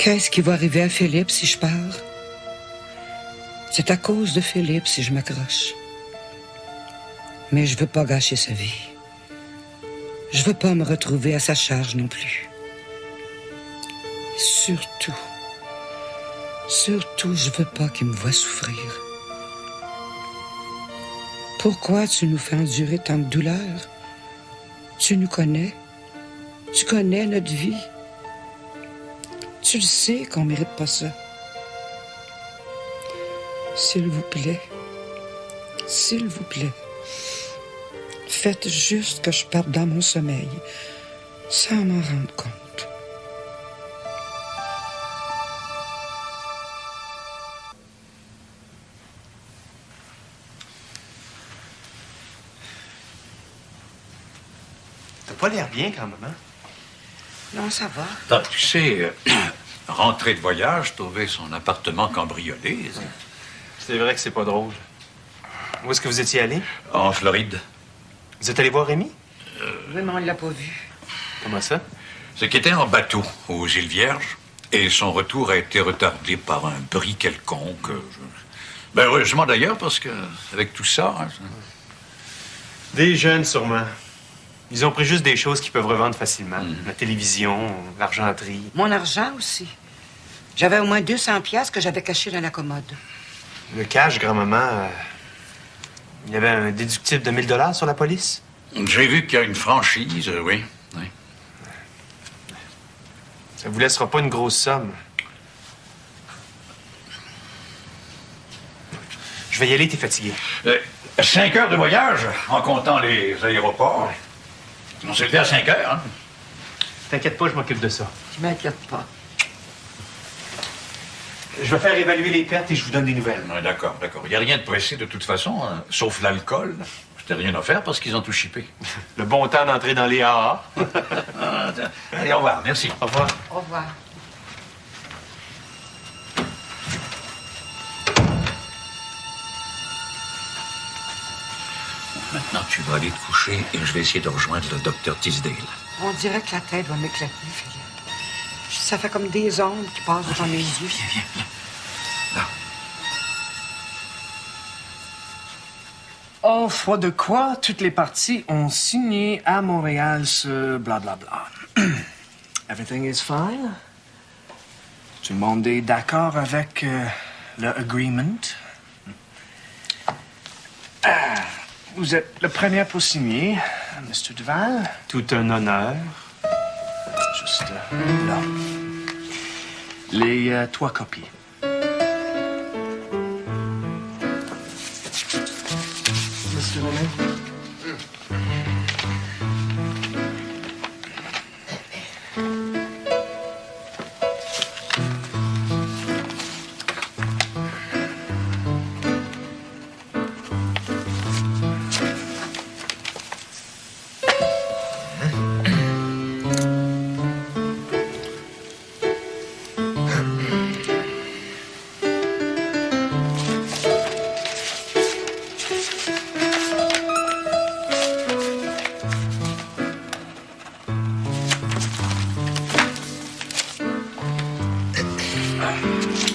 Qu'est-ce qui va arriver à Philippe si je pars? C'est à cause de Philippe si je m'accroche. Mais je veux pas gâcher sa vie. Je veux pas me retrouver à sa charge non plus. Surtout, je veux pas qu'il me voie souffrir. Pourquoi tu nous fais endurer tant de douleurs? Tu nous connais. Tu connais notre vie. Tu le sais qu'on mérite pas ça. S'il vous plaît, faites juste que je parte dans mon sommeil, sans m'en rendre compte. T'as pas l'air bien quand même, hein? Non, ça va. Ah, tu sais, rentrer de voyage, trouver son appartement cambriolé. C'est vrai que c'est pas drôle. Où est-ce que vous étiez allé? En Floride. Vous êtes allé voir Rémi? Oui, mais on ne l'a pas vu. Comment ça? C'est qu'il était en bateau aux îles Vierges et son retour a été retardé par un bris quelconque. Ben, heureusement d'ailleurs, parce que avec tout ça... Hein, Des jeunes, sûrement. Ils ont pris juste des choses qu'ils peuvent revendre facilement. La télévision, l'argenterie. Mon argent aussi. J'avais au moins 200 piastres que j'avais caché dans la commode. Le cash, grand-maman, il y avait un déductible de 1000 $ sur la police? J'ai vu qu'il y a une franchise, oui. Ça vous laissera pas une grosse somme. Je vais y aller, t'es fatigué. 5 heures de voyage, en comptant les aéroports. Ouais. On s'est levé à 5 heures, hein? T'inquiète pas, je m'occupe de ça. Je m'inquiète pas. Je vais faire évaluer les pertes et je vous donne des nouvelles. Ouais, d'accord. Il n'y a rien de pressé de toute façon, hein, sauf l'alcool. C'était rien à faire parce qu'ils ont tout chippé. Le bon temps d'entrer dans les AA. Allez, au revoir. Merci. Au revoir. Au revoir. Maintenant, tu vas aller te coucher et je vais essayer de rejoindre le docteur Tisdale. On dirait que la tête va m'éclater, Philippe. Ça fait comme des ombres qui passent devant mes yeux. Viens. Là. Oh, foi de quoi toutes les parties ont signé à Montréal ce blablabla. Everything is fine. Tout le monde est d'accord avec le agreement. Vous êtes le premier pour signer, Mr. Duval. Tout un honneur. Juste là. Les 3 copies. Mr. Lemay?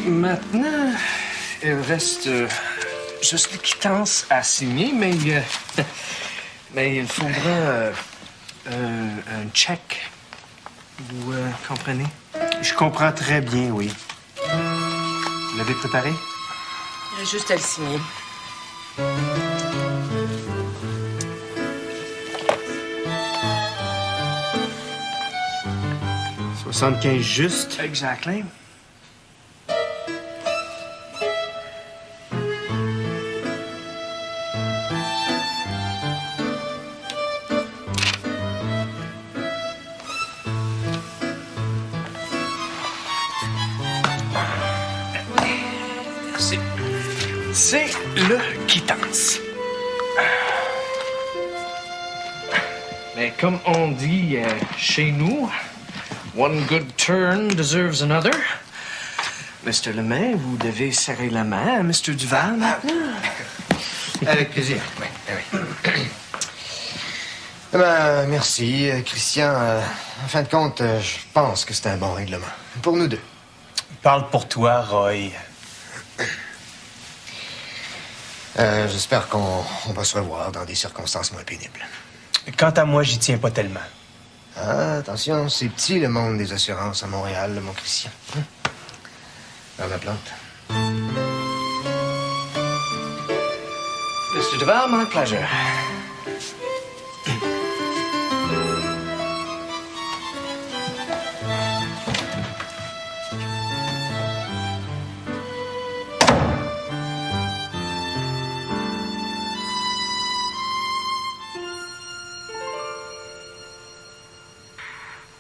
Maintenant, il reste juste les quittances à signer, mais il faudra un chèque. Vous comprenez? Je comprends très bien, oui. Vous l'avez préparé? Il reste juste à le signer. « 75 juste. » Exactly. C'est le quittance. Mais comme on dit chez nous, one good turn deserves another. Mr. Lemay, vous devez serrer la main à Mr. Duval maintenant. Avec plaisir, oui. Eh ben, merci, Christian. En fin de compte, je pense que c'est un bon règlement. Pour nous deux. Parle pour toi, Roy. J'espère qu'on va se revoir dans des circonstances moins pénibles. Quant à moi, j'y tiens pas tellement. Ah, attention, c'est petit le monde des assurances à Montréal, mon Christian. Dans la plante. Mr. Duval, my pleasure.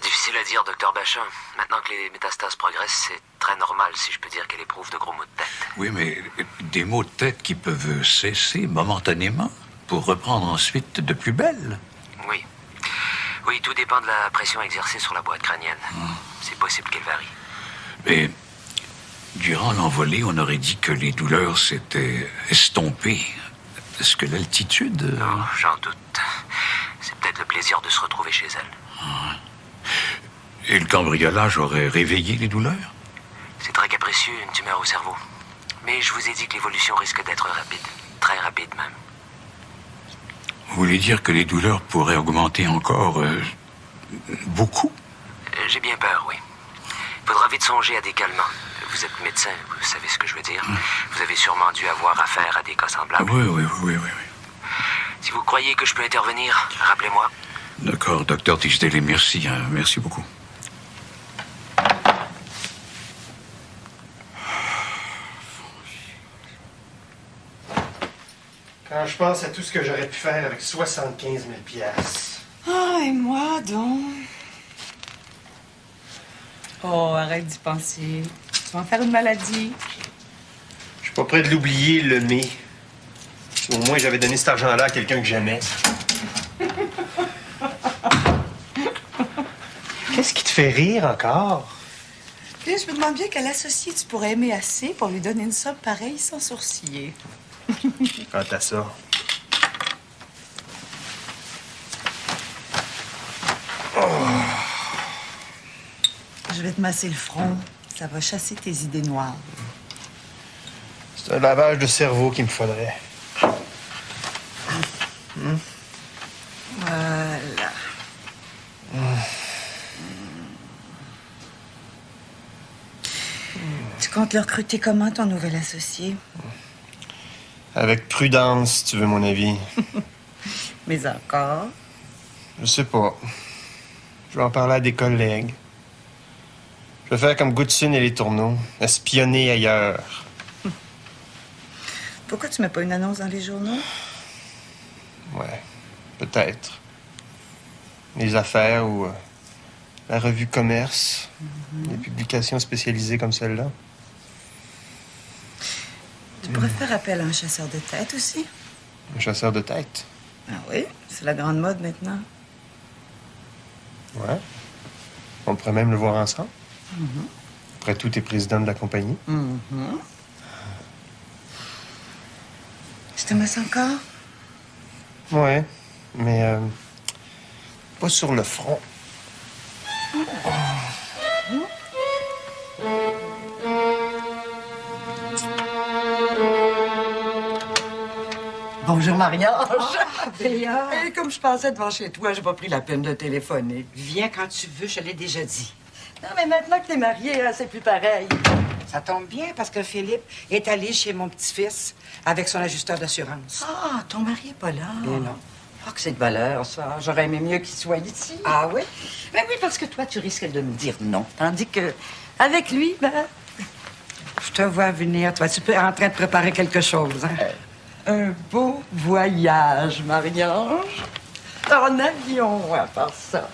Difficile à dire, docteur Bachin. Maintenant que les métastases progressent, c'est très normal, si je peux dire, qu'elle éprouve de gros maux de tête. Oui, mais des maux de tête qui peuvent cesser momentanément pour reprendre ensuite de plus belle. Oui. Oui, tout dépend de la pression exercée sur la boîte crânienne. C'est possible qu'elle varie. Mais durant l'envolée, on aurait dit que les douleurs s'étaient estompées. Est-ce que l'altitude... Oh, j'en doute. C'est peut-être le plaisir de se retrouver chez elle. Et le cambriolage aurait réveillé les douleurs? C'est très capricieux, une tumeur au cerveau. Mais je vous ai dit que l'évolution risque d'être rapide. Très rapide, même. Vous voulez dire que les douleurs pourraient augmenter encore beaucoup? J'ai bien peur, oui. Il faudra vite songer à des calmants. Vous êtes médecin, vous savez ce que je veux dire. Vous avez sûrement dû avoir affaire à des cas semblables. Oui. Si vous croyez que je peux intervenir, rappelez-moi. D'accord, docteur Tisdale, merci. Merci beaucoup. Quand je pense à tout ce que j'aurais pu faire avec 75 000 piastres. Ah, et moi donc? Oh, arrête d'y penser. Tu vas en faire une maladie. Je suis pas prêt de l'oublier, le mai. Si au moins j'avais donné cet argent-là à quelqu'un que j'aimais. Qu'est-ce qui te fait rire encore? Puis là, je me demande bien quel associé tu pourrais aimer assez pour lui donner une somme pareille sans sourciller. Quant à ça. Je vais te masser le front. Ça va chasser tes idées noires. C'est un lavage de cerveau qu'il me faudrait. Voilà. Tu comptes le recruter comment, ton nouvel associé? Avec prudence, si tu veux mon avis. Mais encore? Je sais pas. Je vais en parler à des collègues. Je vais faire comme Goodson et les tourneaux. Espionner ailleurs. Pourquoi tu mets pas une annonce dans les journaux? Ouais, peut-être. Les affaires ou la revue Commerce. Des publications spécialisées comme celle-là. Tu pourrais faire appel à un chasseur de tête aussi? Un chasseur de tête. Ah oui, c'est la grande mode maintenant. Ouais. On pourrait même le voir ensemble. Après tout, t'es président de la compagnie. Tu te masses encore? Ouais, mais pas sur le front. Bonjour, Marie-Ange. Béa, Et comme je passais devant chez toi, j'ai pas pris la peine de téléphoner. viens quand tu veux, je l'ai déjà dit. Non, mais maintenant que t'es mariée, hein, c'est plus pareil. Ça tombe bien parce que Philippe est allé chez mon petit-fils avec son ajusteur d'assurance. Ah, ton mari est pas là. Eh non. Ah, que c'est de valeur, ça. J'aurais aimé mieux qu'il soit ici. Ah oui? Ben oui, parce que toi, tu risques de me dire non. Tandis que, avec lui, ben, Je te vois venir. Toi, tu peux en train de préparer quelque chose, hein? un beau voyage, Marie-Ange. En avion, à part ça.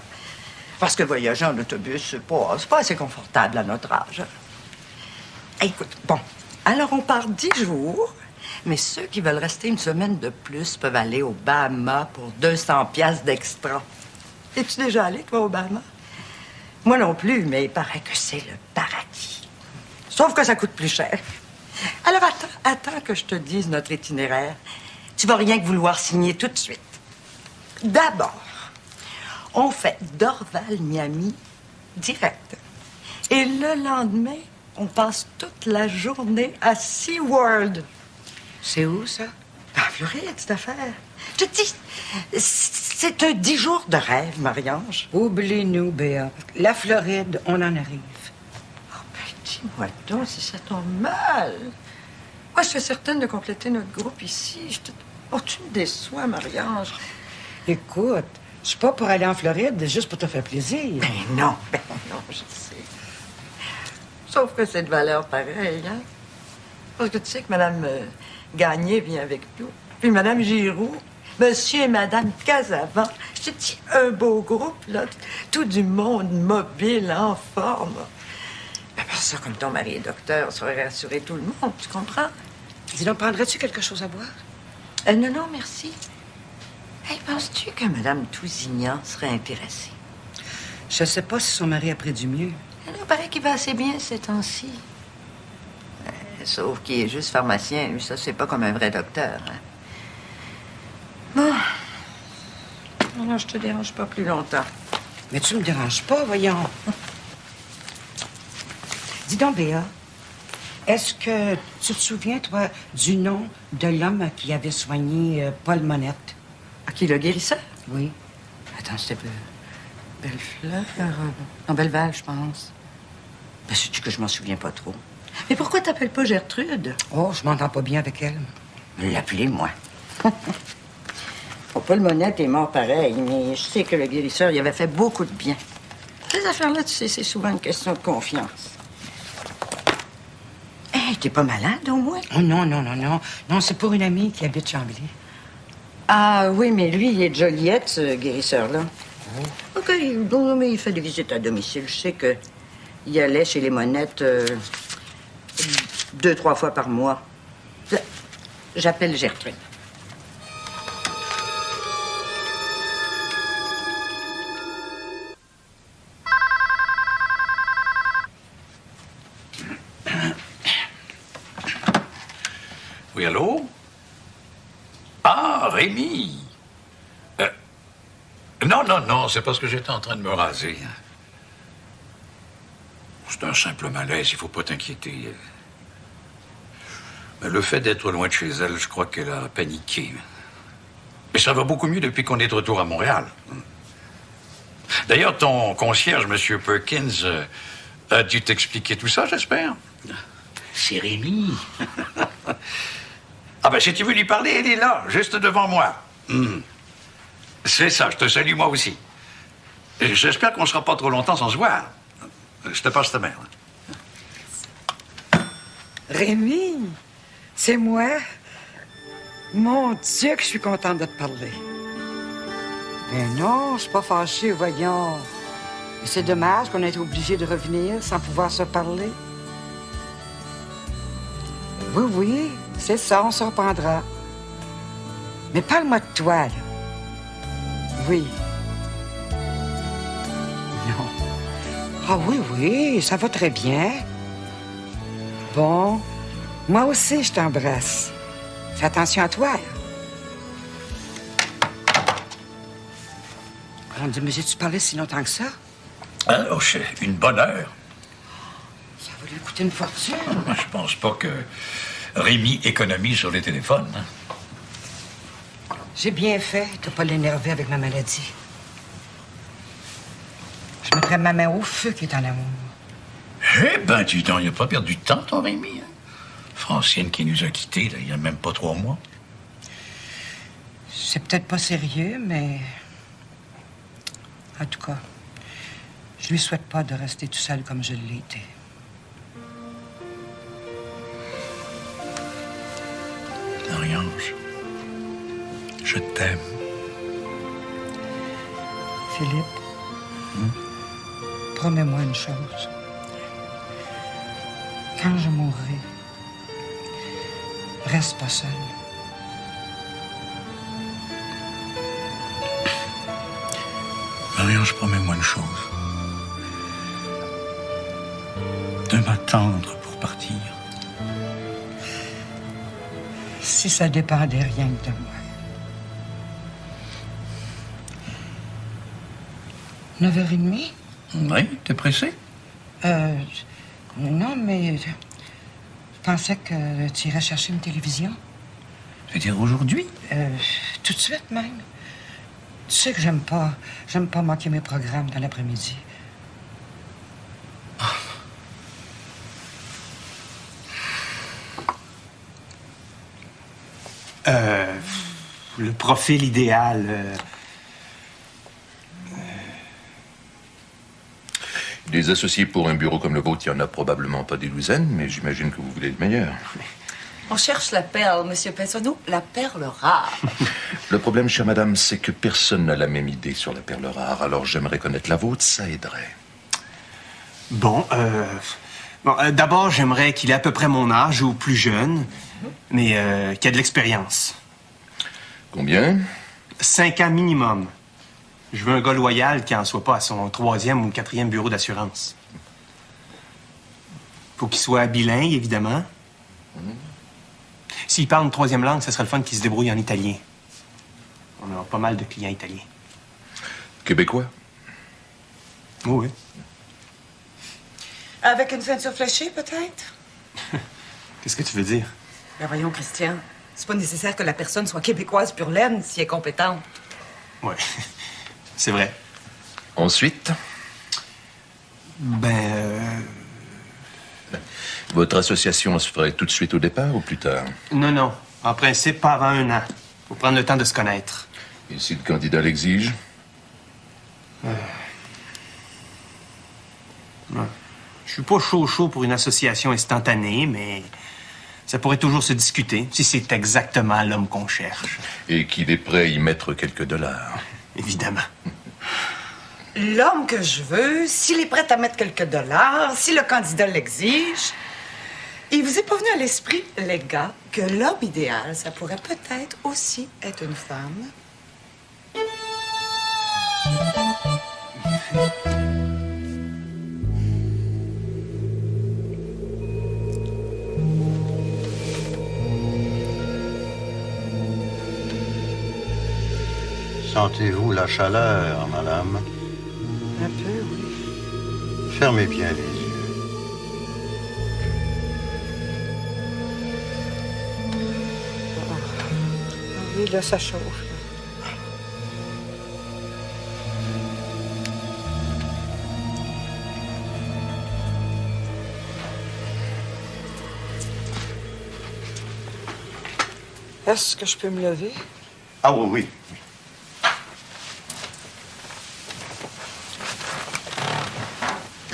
Parce que voyager en autobus, c'est pas assez confortable à notre âge. Écoute, bon, alors on part 10 jours, mais ceux qui veulent rester une semaine de plus peuvent aller au Bahamas pour 200 piastres d'extra. Es-tu déjà allé, toi, au Bahamas? Moi non plus, mais il paraît que c'est le paradis. Sauf que ça coûte plus cher. Alors attends que je te dise notre itinéraire. Tu vas rien que vouloir signer tout de suite. D'abord, on fait Dorval-Miami direct. Et le lendemain, On passe toute la journée à SeaWorld. C'est où, ça? En Floride, cette affaire. Je te dis, c'est un 10 jours de rêve, Marie-Ange. Oublie-nous, Béa. La Floride, on en arrive. Oh, ben, dis-moi donc si ça tombe mal. Moi, je suis certaine de compléter notre groupe ici. Oh, tu me déçois, Marie-Ange. Écoute, je suis pas pour aller en Floride juste pour te faire plaisir. Ben non, je sais. Sauf que c'est de valeur pareille, hein? Parce que tu sais que Mme Gagné vient avec nous. Puis Mme Giroux, Monsieur et Mme Casavant. Je te dis, un beau groupe, là. Tout du monde mobile, en forme. Ben, pour ça, comme ton mari est docteur, ça aurait rassuré tout le monde, tu comprends? Dis donc, prendrais-tu quelque chose à boire? Non, merci. Hey, penses-tu que Mme Tousignan serait intéressée? Je sais pas si son mari a pris du mieux. Il paraît qu'il va assez bien ces temps-ci. Sauf qu'il est juste pharmacien. Lui, ça, c'est pas comme un vrai docteur. Hein. Bon. Alors, je te dérange pas plus longtemps. Mais tu me déranges pas, voyons. Dis donc, Béa, est-ce que tu te souviens, toi, du nom de l'homme qui avait soigné Paul Monette? À qui, le guérisseur? Oui. Attends, c'était Bellefleur? Non, Belleval, je pense. Ben, sais-tu que je m'en souviens pas trop. Mais pourquoi t'appelles pas Gertrude? Oh, je m'entends pas bien avec elle. L'appelez, moi. Oh, Paul Monette est mort pareil, mais je sais que le guérisseur, il avait fait beaucoup de bien. Ces affaires-là, tu sais, c'est souvent une question de confiance. Hey, t'es pas malade, au moins? Oh non. Non, c'est pour une amie qui habite Chambly. Ah oui, mais lui, il est de Joliette, ce guérisseur-là. Oh. OK, bon, mais il fait des visites à domicile. Je sais que il allait chez les Monettes 2-3 fois par mois. J'appelle Gertrude. Oui, allô? Ah, Rémi! Non, c'est parce que j'étais en train de me raser. C'est un simple malaise, il faut pas t'inquiéter. Mais le fait d'être loin de chez elle, je crois qu'elle a paniqué. Mais ça va beaucoup mieux depuis qu'on est de retour à Montréal. D'ailleurs, ton concierge, M. Perkins, a dû t'expliquer tout ça, j'espère? C'est Rémi. Ah ben, si tu veux lui parler, elle est là, juste devant moi. C'est ça, je te salue moi aussi. Et j'espère qu'on ne sera pas trop longtemps sans se voir. Je te passe ta mère. Rémi, c'est moi. Mon Dieu, que je suis contente de te parler. Mais non, je suis pas fâchée, voyons. Et c'est dommage qu'on ait été obligé de revenir sans pouvoir se parler. Oui, c'est ça, on se reprendra. Mais parle-moi de toi, là. Oui. Non. Ah oui, ça va très bien. Bon, moi aussi, je t'embrasse. Fais attention à toi, là. Mon Dieu, mais j'ai-tu parlé si longtemps que ça? Oh, c'est une bonne heure. Ça va lui coûter une fortune. Je pense pas que Rémi économise sur les téléphones. Hein? J'ai bien fait de pas l'énerver avec ma maladie. Je mettrais ma main au feu qui est en amour. Eh ben, dis donc, il n'a pas perdu de temps, ton Rémi. Hein? Francine qui nous a quittés, là, il n'y a même pas 3 mois. C'est peut-être pas sérieux, mais... En tout cas, je lui souhaite pas de rester tout seul comme je l'ai été. Marie-Ange, je t'aime. Philippe, promets-moi une chose. Quand je mourrai, reste pas seul. Marie-Ange, promets-moi une chose. De m'attendre pour partir. Si ça dépendait rien que de moi. 9h30? Oui, t'es pressé? Non, mais je pensais que tu irais chercher une télévision. Tu veux dire aujourd'hui? Tout de suite même. Tu sais que j'aime pas manquer mes programmes dans l'après-midi. Le profil idéal. Des associés pour un bureau comme le vôtre, il n'y en a probablement pas des douzaines, mais j'imagine que vous voulez le meilleur. On cherche la perle, Monsieur Pessonneau, la perle rare. Le problème, chère madame, c'est que personne n'a la même idée sur la perle rare. Alors j'aimerais connaître la vôtre, ça aiderait. Bon, d'abord, j'aimerais qu'il ait à peu près mon âge ou plus jeune, mais qu'il ait de l'expérience. Combien? 5 ans minimum. Je veux un gars loyal qui en soit pas à son 3e ou 4e bureau d'assurance. Faut qu'il soit bilingue, évidemment. S'il parle une 3e langue, ça serait le fun qu'il se débrouille en italien. On a pas mal de clients italiens. Québécois? Oui. Avec une ceinture fléchée, peut-être? Qu'est-ce que tu veux dire? Ben voyons, Christian, c'est pas nécessaire que la personne soit québécoise pure laine si elle est compétente. Ouais, c'est vrai. Ensuite? Votre association se ferait tout de suite au départ ou plus tard? Non. En principe, pas avant 1 an. Faut prendre le temps de se connaître. Et si le candidat l'exige? Je suis pas chaud pour une association instantanée, mais ça pourrait toujours se discuter si c'est exactement l'homme qu'on cherche. Et qu'il est prêt à y mettre quelques dollars. Évidemment. L'homme que je veux, s'il est prêt à mettre quelques dollars, si le candidat l'exige, il vous est pas venu à l'esprit, les gars, que l'homme idéal, ça pourrait peut-être aussi être une femme? Sentez-vous la chaleur, madame? Un peu, oui. Fermez bien les yeux. Oui, là, ça chauffe. Est-ce que je peux me lever? Ah oui.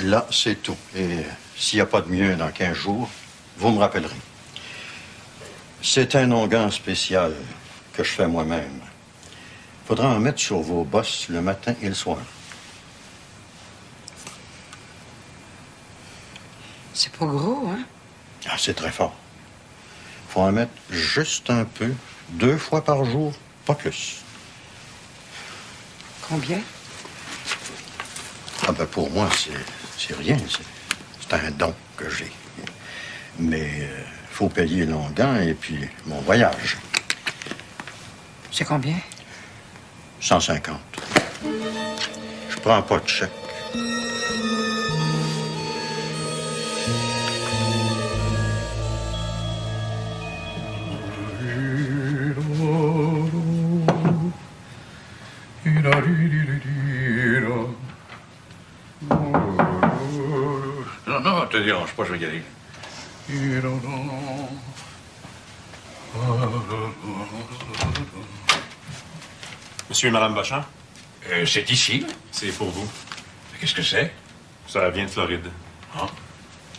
Là, c'est tout. Et s'il n'y a pas de mieux dans 15 jours, vous me rappellerez. C'est un onguent spécial que je fais moi-même. Faudra en mettre sur vos bosses le matin et le soir. C'est pas gros, hein? Ah, c'est très fort. Faut en mettre juste un peu, 2 fois par jour, pas plus. Combien? Ah ben pour moi, c'est rien. C'est un don que j'ai. Mais faut payer l'onguent et puis mon voyage. C'est combien? 150. Je prends pas de chèque. Non, te dérange pas, je vais y aller. Monsieur et Madame Beauchamp, C'est ici. c'est pour vous. Qu'est-ce que c'est? Ça vient de Floride. Ah.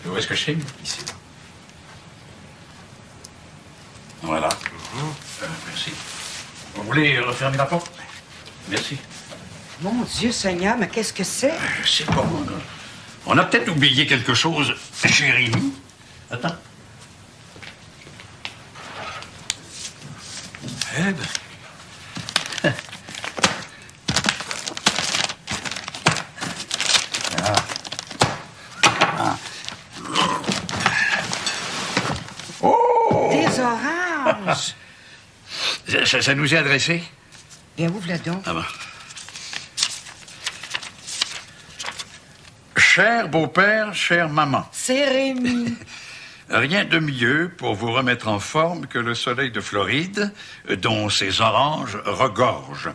Où est-ce que je signe? Ici. Voilà. Merci. Vous voulez refermer la porte? Merci. Mon Dieu Seigneur, mais qu'est-ce que c'est? Je sais pas. On a peut-être oublié quelque chose, chérie. Attends. Ed. Oh! Des oranges! Ça nous est adressé? Bien, ouvre-le donc. Ah bon. Cher beau-père, chère maman. C'est Rémi. Rien de mieux pour vous remettre en forme que le soleil de Floride, dont ces oranges regorgent.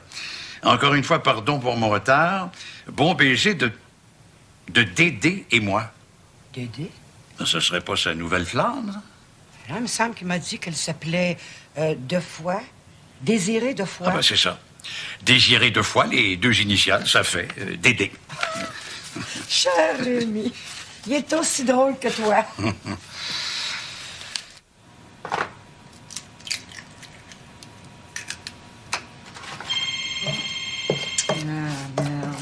Encore une fois, pardon pour mon retard. Bon baiser de Dédé et moi. Dédé? Ce serait pas sa nouvelle flamme? Là, il me semble qu'il m'a dit qu'elle s'appelait De Foix. Désirée de Foix. Ah ben c'est ça. Désiré deux fois, les deux initiales, ça fait Dédé. Cher Rémi, il est aussi drôle que toi. Ah, merde.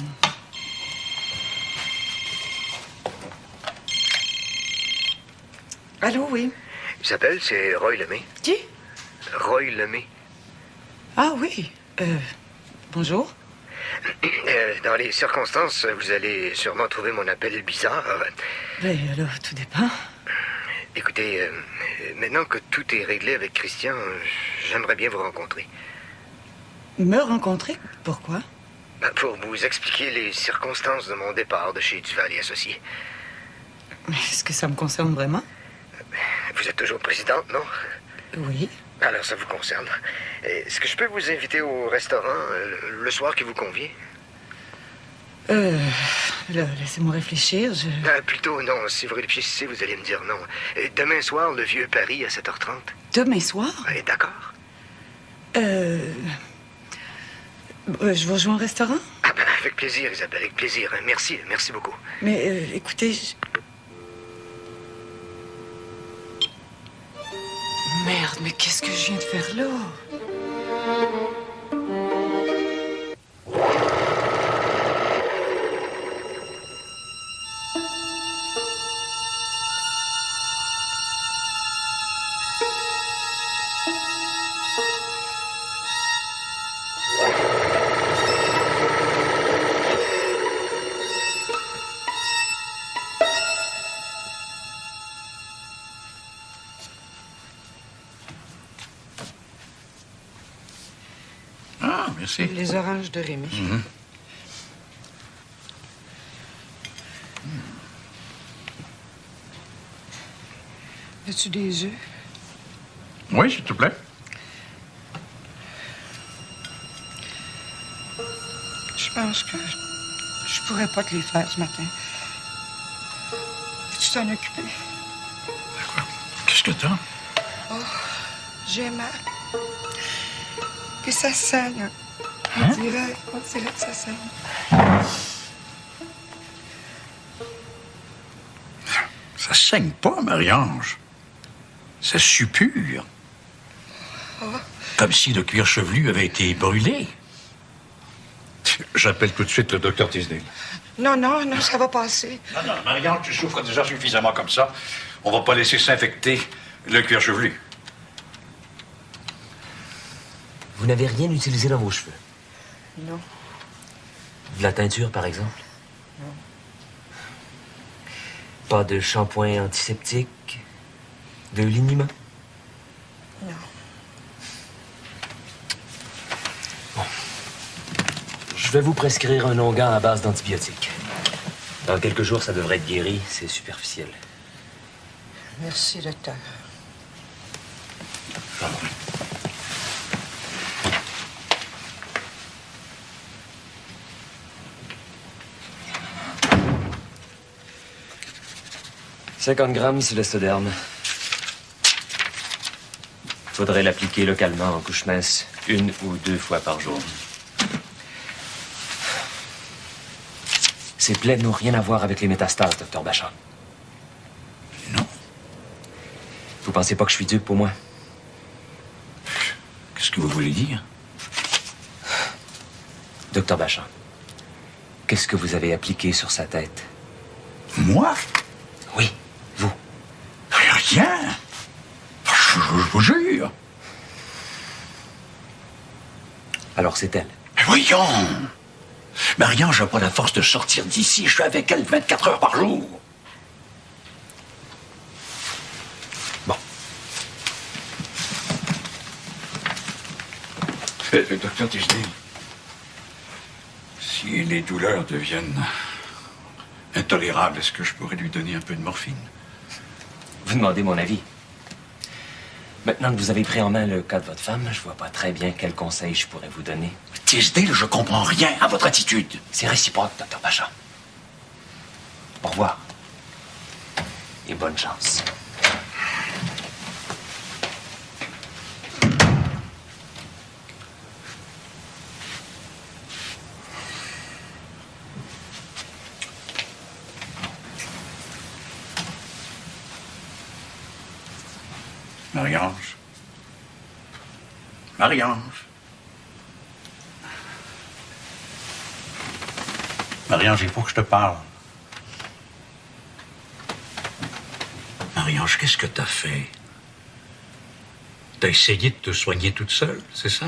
Allô, oui. Isabelle, c'est Roy Lemay. Qui? Roy Lemay. Ah oui. Bonjour. Dans les circonstances, vous allez sûrement trouver mon appel bizarre. Ben alors, tout dépend. Écoutez, maintenant que tout est réglé avec Christian, j'aimerais bien vous rencontrer. Me rencontrer? Pourquoi? Pour vous expliquer les circonstances de mon départ de chez Duval et Associés. Est-ce que ça me concerne vraiment? Vous êtes toujours présidente, non? Oui. Alors, ça vous concerne. Est-ce que je peux vous inviter au restaurant le soir qui vous convient? Là, laissez-moi réfléchir, Plutôt non. Si vous réfléchissez, vous allez me dire non. Demain soir, le Vieux Paris à 7h30. Demain soir? D'accord. Je vous rejoins au restaurant? Ah ben, avec plaisir, Isabelle, avec plaisir. Merci beaucoup. Mais écoutez... Merde, mais qu'est-ce que je viens de faire là? Ah, merci. Les oranges de Rémi. As-tu des œufs? Oui, s'il te plaît. Je pense que je pourrais pas te les faire ce matin. Peux-tu t'en occuper? Qu'est-ce que t'as? Oh, j'ai mal. Puis ça saigne. On dirait que ça saigne. Ça saigne pas, Marie-Ange. Ça suppure. Comme si le cuir chevelu avait été brûlé. J'appelle tout de suite le docteur Tisdale. Non, ça va passer. Non, Marie-Ange, tu souffres déjà suffisamment comme ça. On va pas laisser s'infecter le cuir chevelu. Vous n'avez rien utilisé dans vos cheveux? Non. De la teinture, par exemple? Non. Pas de shampoing antiseptique? De liniment? Non. Bon. Je vais vous prescrire un onguent à base d'antibiotiques. Dans quelques jours, ça devrait être guéri. C'est superficiel. Merci, docteur. « 50 grammes sur l'estoderme. Faudrait l'appliquer localement en couche mince 1 ou 2 fois par jour. Ces plaies n'ont rien à voir avec les métastases, docteur Bachand. Non. Vous pensez pas que je suis dupe pour moi? Qu'est-ce que vous voulez dire? Docteur Bachand, qu'est-ce que vous avez appliqué sur sa tête? Moi? Oui, vous. Rien. Je vous jure. Alors c'est elle. Mais voyons. Marie-Ange n'a pas la force de sortir d'ici. Je suis avec elle 24 heures par jour. Bon. Le docteur Tisdale, si les douleurs deviennent Intolérable, est-ce que je pourrais lui donner un peu de morphine? Vous demandez mon avis. Maintenant que vous avez pris en main le cas de votre femme, je vois pas très bien quel conseil je pourrais vous donner. Tisdale, je comprends rien à votre attitude. C'est réciproque, Dr. Pacha. Au revoir. Et bonne chance. Marie-Ange. Marie-Ange. Marie-Ange, il faut que je te parle. Marie-Ange, qu'est-ce que t'as fait? T'as essayé de te soigner toute seule, c'est ça?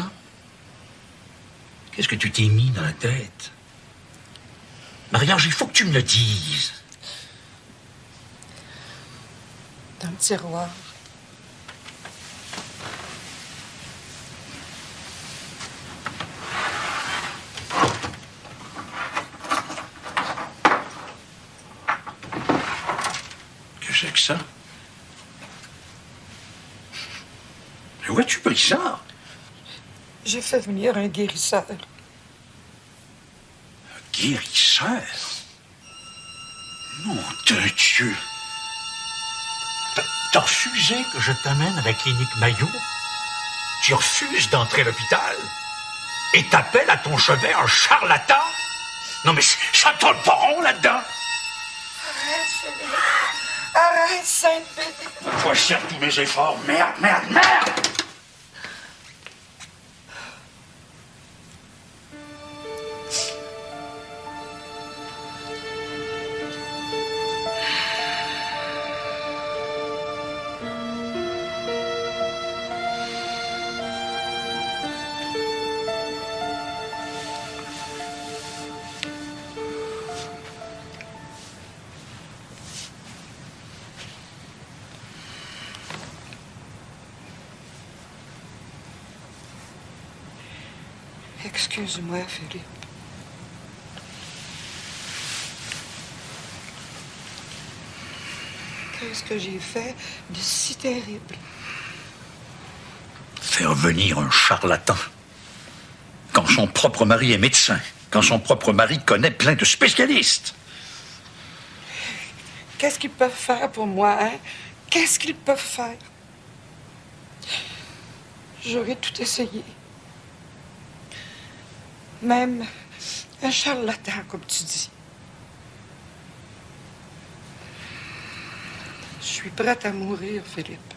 Qu'est-ce que tu t'es mis dans la tête? Marie-Ange, il faut que tu me le dises. Dans le tiroir. Qu'est-ce que ça? Où as-tu pris ça? J'ai fait venir un guérisseur. Un guérisseur? Mon Dieu! T'as refusé que je t'amène à la clinique Maillot? Tu refuses d'entrer à l'hôpital? Et t'appelles à ton chevet un charlatan? Non mais ça tourne pas rond là-dedans! Arrête, Philippe. Arrête, Sainte-Bénédicte. Toi, je sers tous mes efforts. Merde, merde, merde! Excuse-moi, Philippe. Qu'est-ce que j'ai fait de si terrible? Faire venir un charlatan. Quand son propre mari est médecin. Quand son propre mari connaît plein de spécialistes. Qu'est-ce qu'ils peuvent faire pour moi, hein? Qu'est-ce qu'ils peuvent faire? J'aurais tout essayé. Même un charlatan, comme tu dis. Je suis prête à mourir, Philippe.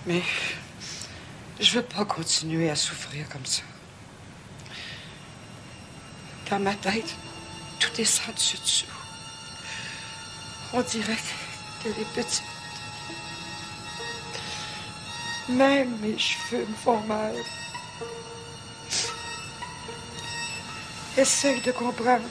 Mais je veux pas continuer à souffrir comme ça. Dans ma tête, tout est sans dessus-dessous. On dirait qu'elle est petite. Même mes cheveux me font mal. Essaye de comprendre.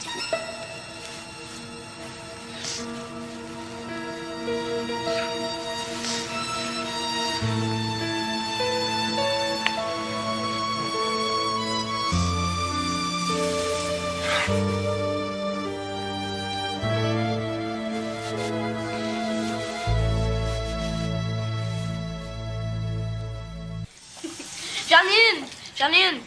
J'en ai une.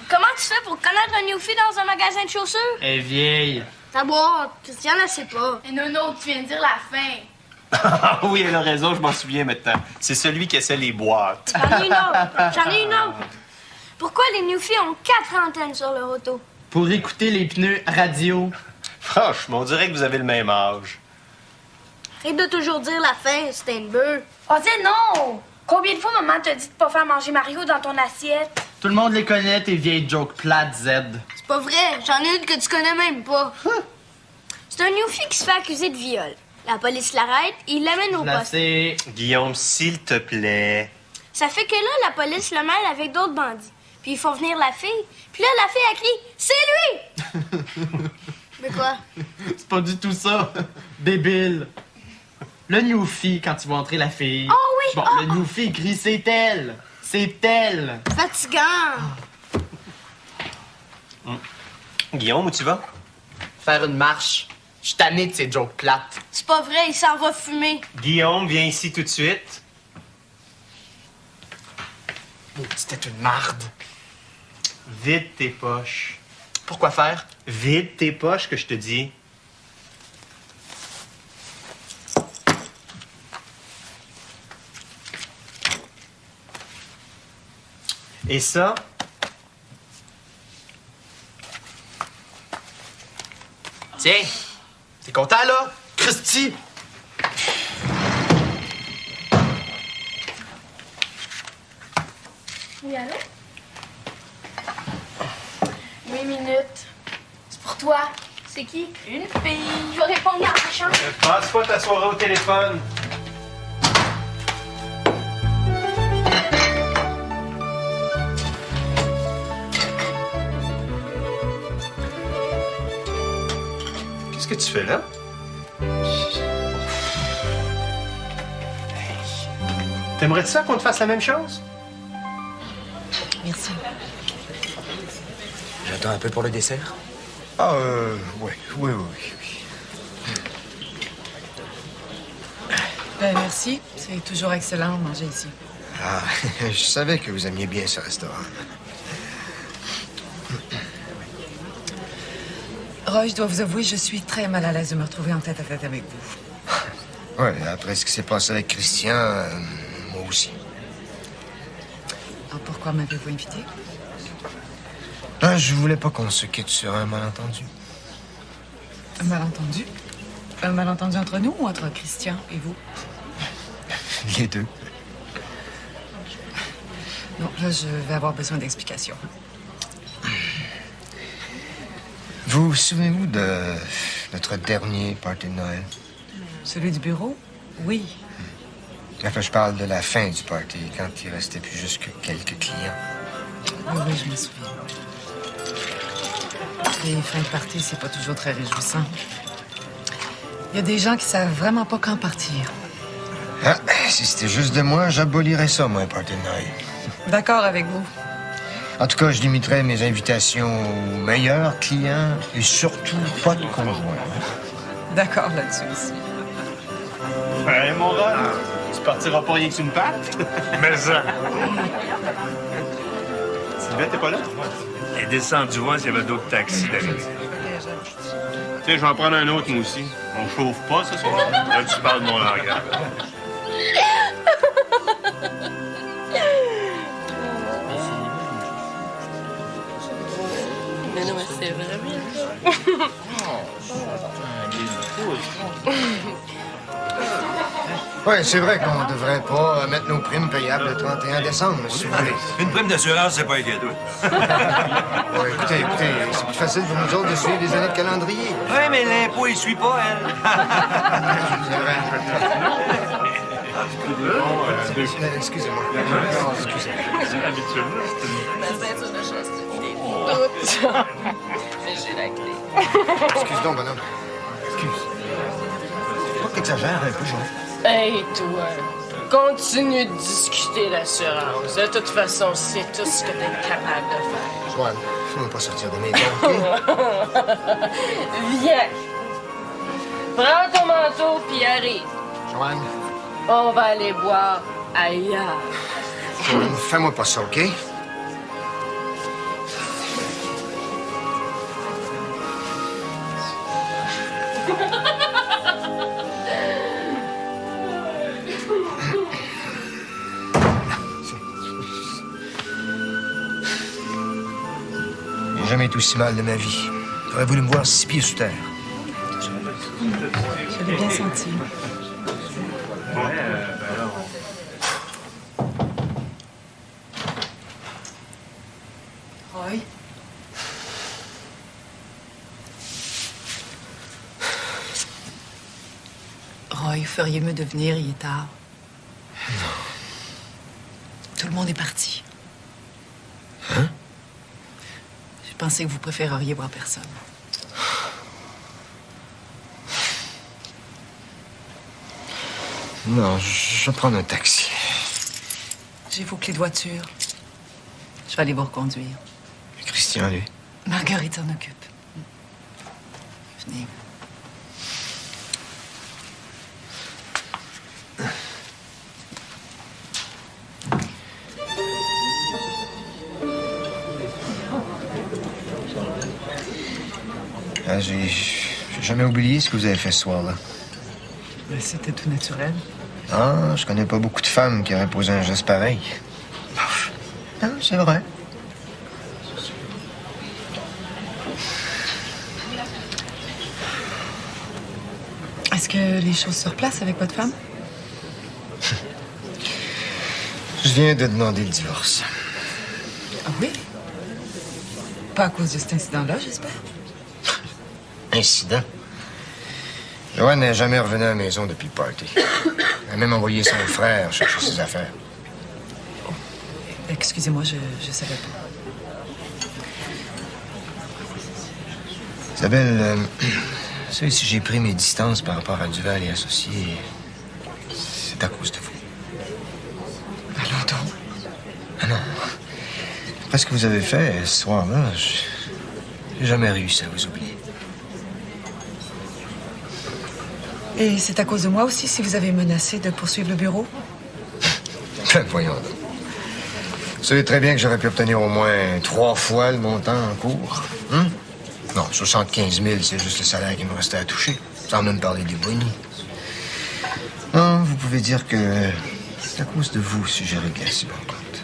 Comment tu fais pour connaître un newfie dans un magasin de chaussures? Elle est vieille. Ta boîte, Christiane, elle sait pas. Et Nono, tu viens de dire la fin. Oui, elle a raison, je m'en souviens maintenant. C'est celui qui essaie les boîtes. J'en ai une autre. Pourquoi les newfies ont 4 antennes sur leur auto? Pour écouter les pneus radio. Franchement, on dirait que vous avez le même âge. Arrête de toujours dire la fin, c'était une beurre. Oh, dis non! Combien de fois maman t'a dit de pas faire manger Mario dans ton assiette? Tout le monde les connaît, tes vieilles jokes plates, Z. C'est pas vrai, j'en ai une que tu connais même pas. C'est un newfie qui se fait accuser de viol. La police l'arrête et il l'amène au poste. Guillaume, s'il te plaît. Ça fait que là, la police le mêle avec d'autres bandits. Puis ils font venir la fille. Puis là, la fille, elle crie « C'est lui! » Mais quoi? C'est pas du tout ça. Débile. Le newfie, quand tu vas entrer la fille. Oh oui! Bon, le newfie il crie « C'est elle! C'est elle! » Fatigant. Guillaume, où tu vas? Faire une marche. Je suis tanné de ces jokes plates. C'est pas vrai, il s'en va fumer. Guillaume, viens ici tout de suite. C'était une marde. Vide tes poches. Pourquoi faire? Vide tes poches, que je te dis. Et ça? Tiens, t'es content, là? Christy! Oui, allô? 8 minutes. C'est pour toi. C'est qui? Une fille. Je vais répondre en marchant. Passe pas ta soirée au téléphone. Qu'est-ce que tu fais là? T'aimerais-tu ça qu'on te fasse la même chose? Merci. J'attends un peu pour le dessert. Ah, oui. Ben, merci. C'est toujours excellent de manger ici. Ah, je savais que vous aimiez bien ce restaurant. Roy, je dois vous avouer, je suis très mal à l'aise de me retrouver en tête-à-tête avec vous. Oui, après ce qui s'est passé avec Christian, moi aussi. Alors, pourquoi m'avez-vous invité? Je voulais pas qu'on se quitte sur un malentendu. Un malentendu? Un malentendu entre nous ou entre Christian et vous? Les deux. Non, là, je vais avoir besoin d'explications. Vous souvenez-vous de notre dernier party de Noël? Celui du bureau? Oui. Enfin, je parle de la fin du party, quand il restait plus juste que quelques clients. Oui, je me souviens. Les fins de party, c'est pas toujours très réjouissant. Il y a des gens qui savent vraiment pas quand partir. Ah, si c'était juste de moi, j'abolirais ça, moi, un party de Noël. D'accord avec vous. En tout cas, je limiterais mes invitations aux meilleurs clients et surtout pas de conjoints. D'accord là-dessus aussi. Hey, mon Ron, tu partiras pas rien que sur une patte? Mais ça. Sylvette, t'es pas là? Elle est descendue voir s'il y avait d'autres taxis d'arriver. Tiens, je vais en prendre un autre, moi aussi. On chauffe pas, ça, soir? Là, tu parles de mon langage. Mais non, mais c'est vrai bien. Oui, c'est vrai qu'on devrait pas mettre nos primes payables le 31 décembre, si vous voulez. Une prime d'assurance, c'est pas un cadeau. Bon, écoutez, c'est plus facile pour nous autres de suivre les années de calendrier. Oui, mais l'impôt, il suit pas, elle. C'est vrai. Excusez-moi. Mais j'ai la clé. Excuse donc, bonhomme. Excuse. Faut pas que t'exagères un peu, Jean. Hey, toi, continue de discuter l'assurance. De toute façon, c'est tout ce que t'es capable de faire. Joanne, faut pas sortir de mes dents, OK? Viens. Prends ton manteau, puis arrive. Joanne. On va aller boire ailleurs. Joanne, fais-moi pas ça, OK? J'ai jamais été aussi mal de ma vie. J'aurais voulu me voir 6 pieds sous terre. Je l'ai bien senti. Roy? Roy, feriez mieux de venir, il est tard. Tout le monde est parti. Hein? Je pensais que vous préféreriez voir personne. Non, je vais prendre un taxi. J'ai vos clés de voiture. Je vais aller vous reconduire. Christian, lui. Marguerite s'en occupe. Venez. J'ai jamais oublié ce que vous avez fait ce soir-là. Ben, c'était tout naturel. Ah, je connais pas beaucoup de femmes qui auraient posé un geste pareil. Non, c'est vrai. Est-ce que les choses se replacent avec votre femme? Je viens de demander le divorce. Ah oui? Pas à cause de cet incident-là, j'espère? Incident? Joanne n'est jamais revenue à la maison depuis le party. Elle a même envoyé son frère chercher ses affaires. Excusez-moi, je savais pas. Isabelle, vous savez, si j'ai pris mes distances par rapport à Duval et associés, c'est à cause de vous. Allons donc. Ah non. Après ce que vous avez fait ce soir-là, j'ai jamais réussi à vous oublier. Et c'est à cause de moi aussi si vous avez menacé de poursuivre le bureau? Ben, voyons donc. Vous savez très bien que j'aurais pu obtenir au moins 3 fois le montant en cours. Non, 75 000, c'est juste le salaire qui me restait à toucher, sans même parler des bonnies. Non, vous pouvez dire que c'est à cause de vous si j'ai réglé si bon compte.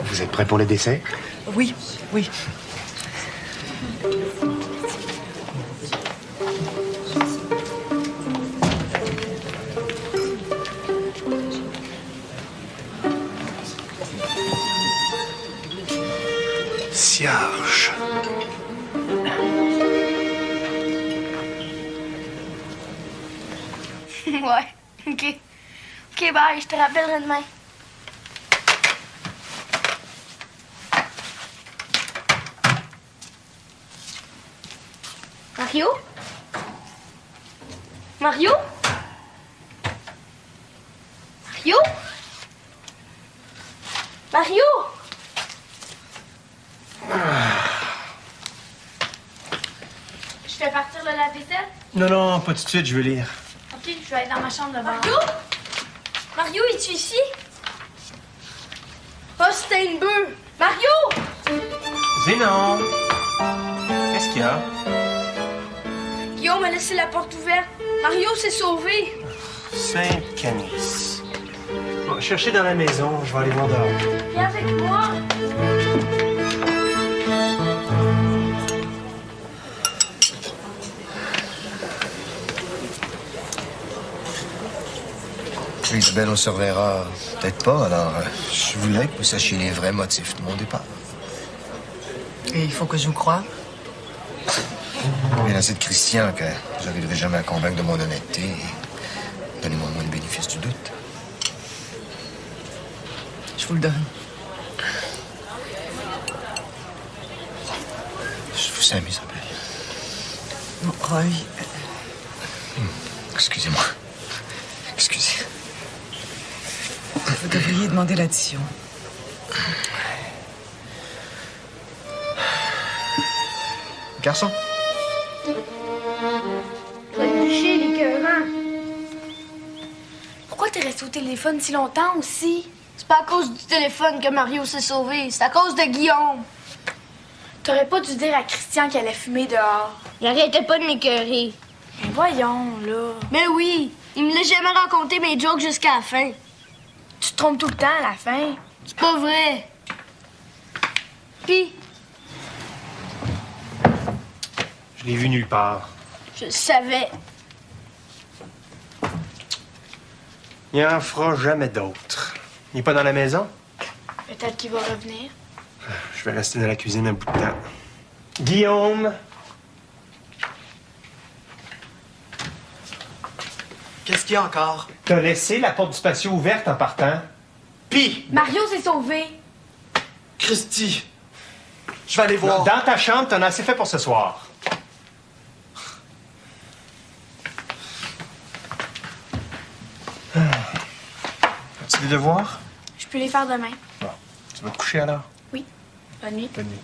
Vous êtes prêt pour le dessert? Oui, oui. Cierge. Ouais, OK. OK, bye, je te rappellerai demain. Mario? Mario? Mario? Mario? Je fais partir le lave-vaisselle? Non, non, pas tout de suite, je veux lire. OK, je vais aller dans ma chambre de bain. Mario? Mario, es-tu ici? Oh, c'était une bœuf! Mario! Zénon! Qu'est-ce qu'il y a? Guillaume a laissé la porte ouverte. Mario s'est sauvé. Saint-Canis. Bon, cherchez dans la maison, je vais aller voir dehors. Viens avec moi. Isabelle, on se reverra peut-être pas, alors je voulais que vous sachiez les vrais motifs de mon départ. Et il faut que je vous croie? Mais là, c'est de Christian que j'arriverai jamais à convaincre de mon honnêteté. Donnez-moi au moins le bénéfice du doute. Je vous le donne. Je vous aime, Isabelle. Roy. Excusez-moi. Excusez. Vous devriez demander l'addition. Garçon? Tu vas te boucher, l'écœurant. Pourquoi t'es resté au téléphone si longtemps aussi? C'est pas à cause du téléphone que Mario s'est sauvé. C'est à cause de Guillaume. T'aurais pas dû dire à Christian qu'il allait fumer dehors. Il arrêtait pas de m'écœurer. Mais voyons, là. Mais oui, il me laisse jamais raconter mes jokes jusqu'à la fin. Tu te trompes tout le temps à la fin. C'est pas vrai. Puis, Je l'ai vu nulle part. je le savais. Il en fera jamais d'autres. Il est pas dans la maison? Peut-être qu'il va revenir. Je vais rester dans la cuisine un bout de temps. Guillaume! Qu'est-ce qu'il y a encore? T'as laissé la porte du patio ouverte en partant? Pis! Mario s'est sauvé. Christy! Je vais aller voir. Dans ta chambre, t'en as assez fait pour ce soir. As-tu des devoirs? Je peux les faire demain. Bon. Tu vas te coucher alors? Oui. Bonne nuit. Bonne nuit.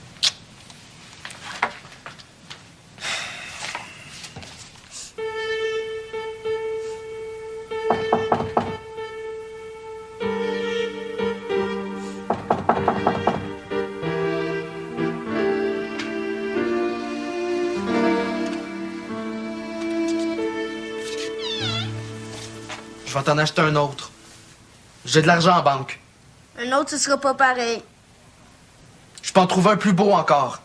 Je vais t'en acheter un autre. J'ai de l'argent en banque. Un autre, ce sera pas pareil. Je peux en trouver un plus beau encore.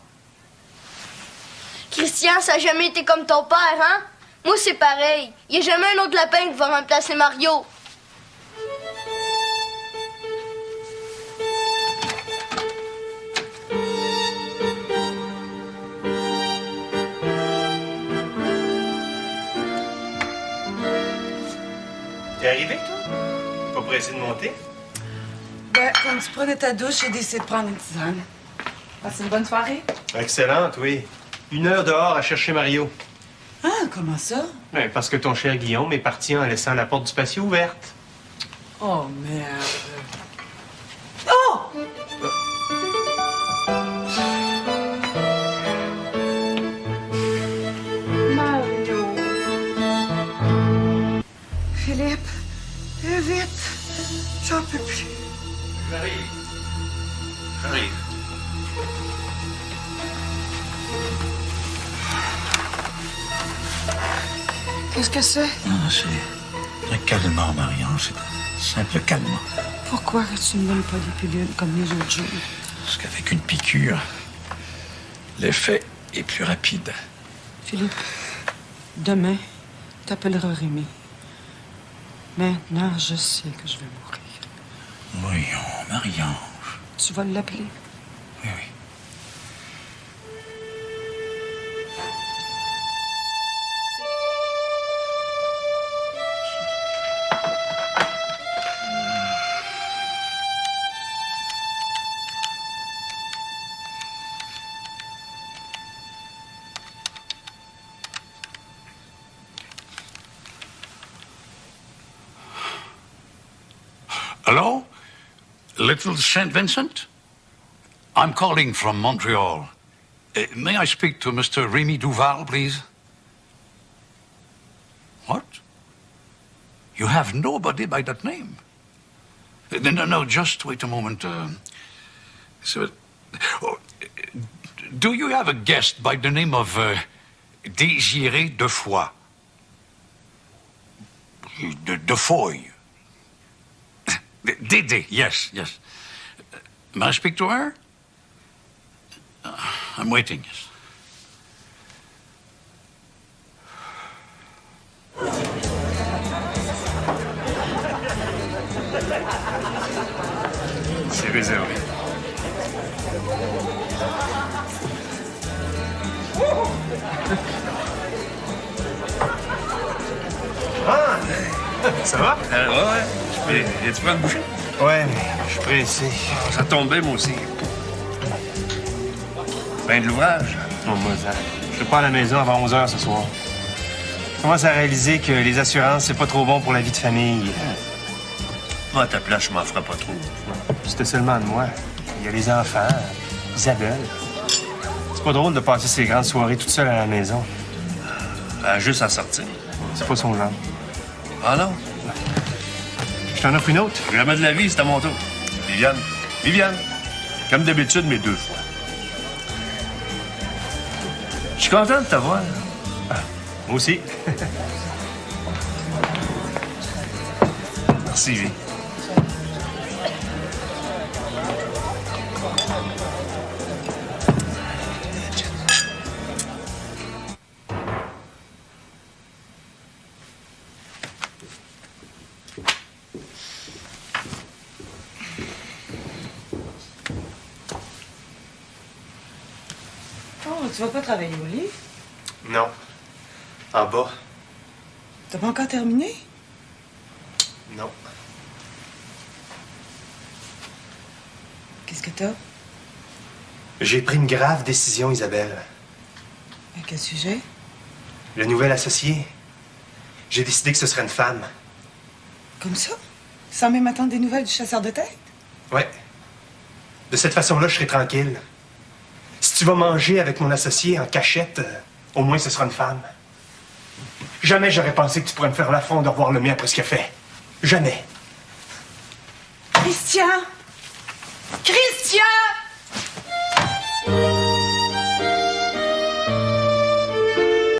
Christian, ça a jamais été comme ton père, hein? Moi, c'est pareil. Il y a jamais un autre lapin qui va remplacer Mario. T'es arrivé, toi? Pas pressé de monter? Ben, comme tu prenais ta douche, j'ai décidé de prendre une tisane. Passez une bonne soirée? Excellente, oui. 1 heure dehors à chercher Mario. Ah, comment ça? Ouais, parce que ton cher Guillaume est parti en laissant la porte du patio ouverte. Oh, merde. Oh! Mario. Philippe, vite. J'en peux plus. J'arrive. Qu'est-ce que c'est? Non, c'est un calmant, Marion. C'est un simple calmant. Pourquoi tu ne donnes pas des pilules comme les autres jours? Parce qu'avec une piqûre, l'effet est plus rapide. Philippe, demain, t'appelleras Rémi. Maintenant, je sais que je vais mourir. Voyons, Marion. Tu vas l'appeler? Oui, oui. Hello? Little St. Vincent? I'm calling from Montreal. May I speak to Mr. Rémi Duval, please? What? You have nobody by that name? No, just wait a moment. Do you have a guest by the name of Désiré Defoy? Defoy? Dédé, yes. May I speak to her? I'm waiting, yes. C'est réservé. Ah! Ça va? Ouais. Es-tu prêt à te boucher? Ouais, mais je suis pressé. Ça tombe bien, moi aussi. Ben de l'ouvrage. Oh, moi, ça. Je serai pas à la maison avant 11h ce soir. Je commence à réaliser que les assurances, c'est pas trop bon pour la vie de famille. Moi, à ta place, je m'en ferai pas trop. C'était seulement de moi. Il y a les enfants, Isabelle. C'est pas drôle de passer ces grandes soirées toute seule à la maison. Elle a juste à sortir. C'est pas son genre. Ah non? Je t'en offre une autre. Jamais de la vie, c'est à mon tour. Viviane. Comme d'habitude, mais 2 fois. Je suis content de te voir. Ah, moi aussi. Merci, Vie. Oh, tu vas pas travailler au lit? Non. En bas. T'as pas encore terminé? Non. Qu'est-ce que t'as? J'ai pris une grave décision, Isabelle. À quel sujet? Le nouvel associé. J'ai décidé que ce serait une femme. Comme ça? Sans même attendre des nouvelles du chasseur de tête? Ouais. De cette façon-là, je serai tranquille. Si tu vas manger avec mon associé en cachette, au moins ce sera une femme. Jamais j'aurais pensé que tu pourrais me faire l'affront de revoir le mien après ce qu'il a fait. Jamais. Christian! Christian!